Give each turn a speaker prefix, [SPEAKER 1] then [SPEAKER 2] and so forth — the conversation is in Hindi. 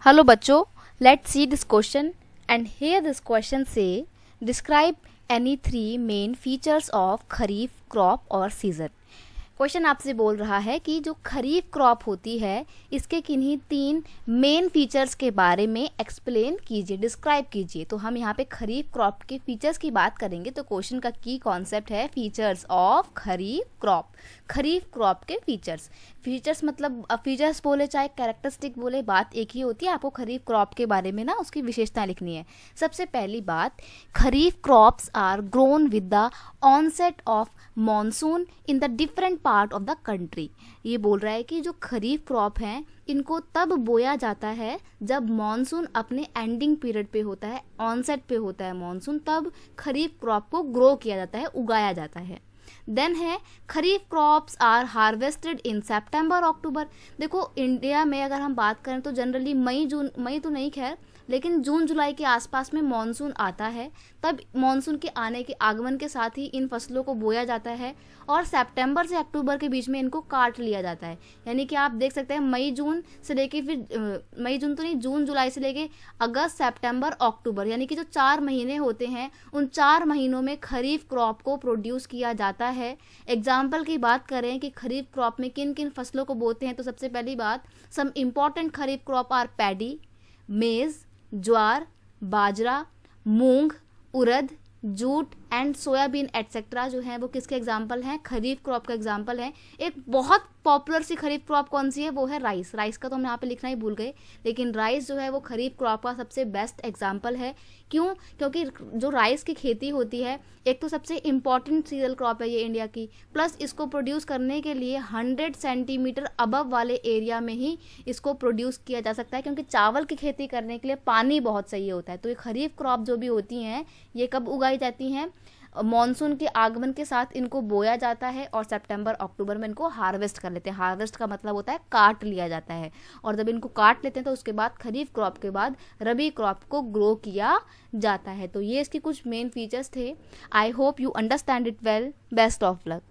[SPEAKER 1] Hello बच्चों, let's see this question and here this question say describe any three main features of kharif crop और season। क्वेश्चन आपसे बोल रहा है कि जो खरीफ क्रॉप होती है इसके किन्हीं तीन मेन फीचर्स के बारे में एक्सप्लेन कीजिए, डिस्क्राइब कीजिए। तो हम यहाँ पे खरीफ क्रॉप के फीचर्स की बात करेंगे। तो क्वेश्चन का की कॉन्सेप्ट है features of kharif crop. Kharif crop के फीचर्स, फीचर्स मतलब फीचर्स बोले चाहे कैरेक्टरिस्टिक बोले बात एक ही होती है। आपको खरीफ क्रॉप के बारे में ना उसकी विशेषताएं लिखनी है। सबसे पहली बात, kharif crops are grown with the onset of monsoon in the different part of the country. ये बोल रहा है कि जो खरीफ क्रॉप हैं इनको तब बोया जाता है जब मॉनसून अपने एंडिंग पीरियड पे होता है, ऑनसेट पे होता है मॉनसून, तब खरीफ क्रॉप को ग्रो किया जाता है, उगाया जाता है। देन है खरीफ क्रॉप्स आर हार्वेस्टेड इन सितंबर अक्टूबर। देखो इंडिया में अगर हम बात करें तो जनरली मई तो नहीं खैर, लेकिन जून जुलाई के आसपास में मॉनसून आता है। तब मॉनसून के आने के आगमन के साथ ही इन फसलों को बोया जाता है और सितंबर से अक्टूबर के बीच में इनको काट लिया जाता है। यानी कि आप देख सकते हैं मई जून से लेके फिर मई जून तो नहीं, जून जुलाई से लेके अगस्त सितंबर अक्टूबर, यानी कि जो 4 महीने होते हैं उन 4 महीनों में खरीफ क्रॉप को प्रोड्यूस किया जाता है। एग्जाम्पल की बात करें कि खरीफ क्रॉप में किन किन फसलों को बोते हैं, तो सबसे पहली बात, some important kharif crop are paddy, maize, jowar, bajra, moong, urad, jute and soybean etcetera जो है वो किसके एग्जाम्पल हैं? खरीफ क्रॉप का एग्जाम्पल है। एक बहुत पॉपुलर सी खरीफ क्रॉप कौन सी है? वो है राइस। राइस का तो हम यहाँ पे लिखना ही भूल गए, लेकिन राइस जो है वो खरीफ क्रॉप का सबसे बेस्ट एग्जाम्पल है। क्यों? क्योंकि जो राइस की खेती होती है, एक तो सबसे इम्पॉर्टेंट सीरियल क्रॉप है ये इंडिया की, प्लस इसको प्रोड्यूस करने के लिए 100 सेंटीमीटर अबव वाले एरिया में ही इसको प्रोड्यूस किया जा सकता है, क्योंकि चावल की खेती करने के लिए पानी बहुत चाहिए होता है। तो ये खरीफ क्रॉप जो भी होती हैं ये कब उगाई जाती हैं? मॉनसून के आगमन के साथ इनको बोया जाता है और सितंबर अक्टूबर में इनको हार्वेस्ट कर लेते हैं। हार्वेस्ट का मतलब होता है काट लिया जाता है, और जब इनको काट लेते हैं तो उसके बाद खरीफ क्रॉप के बाद रबी क्रॉप को ग्रो किया जाता है। तो ये इसकी कुछ मेन फीचर्स थे। I hope you understand it well. Best of luck.